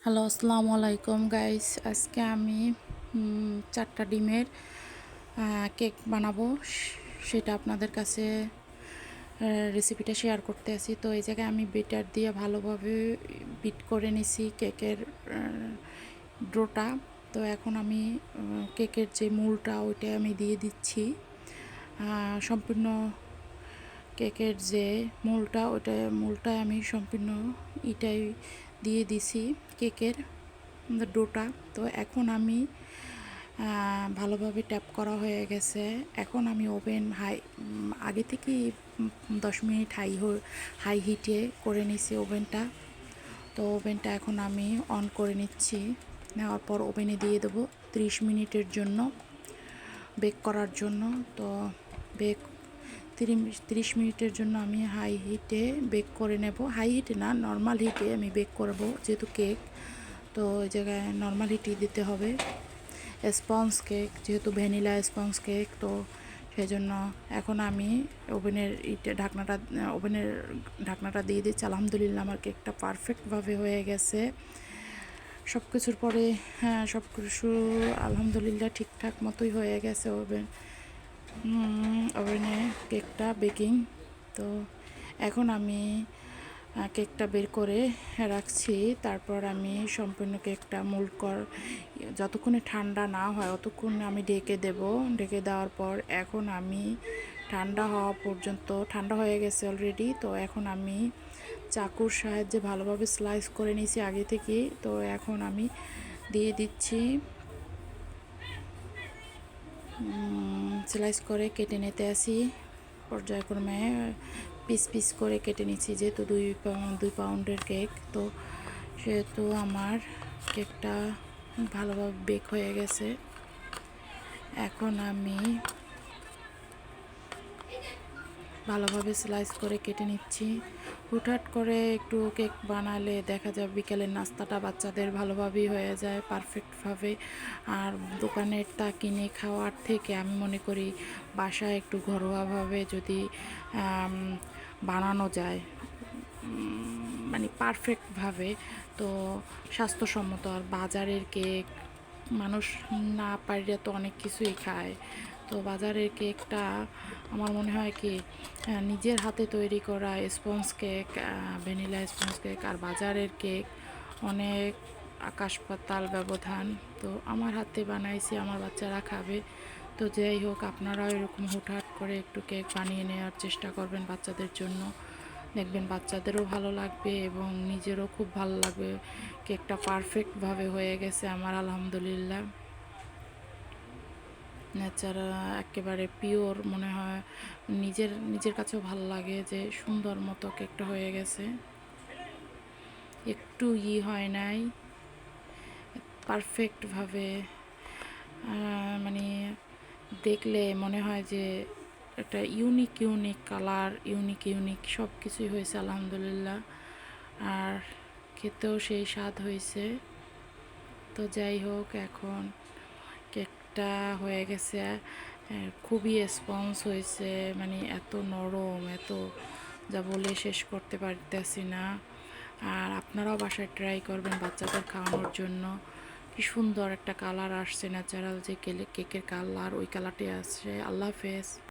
Hello, আসসালামু আলাইকুম guys. আজকে আমি 4টা ডিমের কেক বানাবো। সেটা আপনাদের কাছে রেসিপিটা শেয়ার করতে আসি। তো এই জায়গায় আমি বিটার দিয়ে ভালোভাবে বিট করে নিছি কেকের ডোটা। তো এখন আমি কেকের যে মূলটা ওইটা আমি দিয়ে দিচ্ছি। সম্পূর্ণ কেকের যে মূলটা আমি সম্পূর্ণ এটাই দিয়ে দিছি কেকের ডোটা। তো এখন আমি ভালোভাবে ট্যাপ করা হয়ে গেছে। এখন আমি ওভেন আগে থেকেই 10 মিনিট হাই হিটে করে নিছি ওভেনটা। তো ওভেনটা এখন আমি অন করে নিচ্ছি। নেওয়ার পর ওভেনে দিয়ে দেবো 30 মিনিটের জন্য বেক করার জন্য। তো বেক 30 মিনিটের জন্য আমি হাই হিটে বেক করে নেব। হাই হিটে না, নর্মাল হিটে আমি বেক করব, যেহেতু কেক। তো ওই জায়গায় নর্মাল হিটই দিতে হবে। স্পঞ্জ কেক, যেহেতু ভ্যানিলা স্পঞ্জ কেক, তো সেই জন্য এখন আমি ওভেনের ঢাকনাটা দিয়ে দিচ্ছি। আলহামদুলিল্লাহ আমার কেকটা পারফেক্টভাবে হয়ে গেছে। সব কিছুর পরে সব কিছু আলহামদুলিল্লাহ ঠিকঠাক মতোই হয়ে গেছে ওভেনে কেকটা বেকিং। তো এখন আমি কেকটা বের করে রাখছি। তারপর আমি সম্পূর্ণ কেকটা যতক্ষণে ঠান্ডা না হয় ততক্ষণ আমি ঢেকে দেব। ঢেকে দেওয়ার পর এখন আমি ঠান্ডা হয়ে গেছে অলরেডি। তো এখন আমি চাকুর সাহায্যে ভালোভাবে স্লাইস করে নিয়েছি আগে থেকেই। তো এখন আমি দিয়ে দিচ্ছি, স্লাইস করে কেটে নিতে আসি। পর্যায়ক্রমে পিস পিস করে কেটে নিচ্ছি, যেহেতু 2 পাউন্ডের কেক। তো সেহেতু আমার কেকটা ভালোভাবে বেক হয়ে গেছে। এখন আমি ভালোভাবে স্লাইস করে কেটে নিচ্ছি। হুটহাট করে একটু কেক বানালে দেখা যায় বিকেলের নাস্তাটা বাচ্চাদের ভালোভাবেই হয়ে যায় পারফেক্টভাবে। আর দোকানেরটা কিনে খাওয়ার থেকে আমি মনে করি বাসায় একটু ঘরোয়াভাবে যদি বানানো যায়, মানে পারফেক্টভাবে, তো স্বাস্থ্যসম্মত। আর বাজারের কেক মানুষ না পারলে তো অনেক কিছুই খায়। তো বাজারের কেকটা আমার মনে হয় কি নিজের হাতে তৈরি করা sponge cake, vanilla sponge cake আর বাজারের কেক অনেক আকাশ পাতাল ব্যবধান। তো আমার হাতে বানাইছি, আমার বাচ্চারা খাবে। তো যাই হোক, আপনারাও এরকম হুটহাট করে একটু কেক বানিয়ে নেওয়ার চেষ্টা করবেন বাচ্চাদের জন্য। দেখবেন বাচ্চাদেরও ভালো লাগবে এবং নিজেরও খুব ভালো লাগবে। কেকটা পারফেক্টভাবে হয়ে গেছে আমার, আলহামদুলিল্লাহ। ন্যাচারাল, একেবারে পিওর মনে হয়। নিজের কাছেও ভালো লাগে যে সুন্দর মতো কেকটা হয়ে গেছে। একটু হয় নাই, পারফেক্টভাবে মানে দেখলে মনে হয় যে একটা ইউনিক কালার, ইউনিক সব কিছুই হয়েছে আলহামদুলিল্লাহ। আর খেতেও সেই স্বাদ হয়েছে। তো যাই হোক, এখন কেকটা হয়ে গেছে, খুবই স্পঞ্জ হয়েছে, মানে এত নরম, এত যা বলে শেষ করতে পারতেছি না। আর আপনারাও বাসায় ট্রাই করবেন বাচ্চাদের খাওয়ানোর জন্য। কি সুন্দর একটা কালার আসছে, ন্যাচারাল যে কেকের কালার, ওই কালারটি আসছে। আল্লাহ হাফেজ।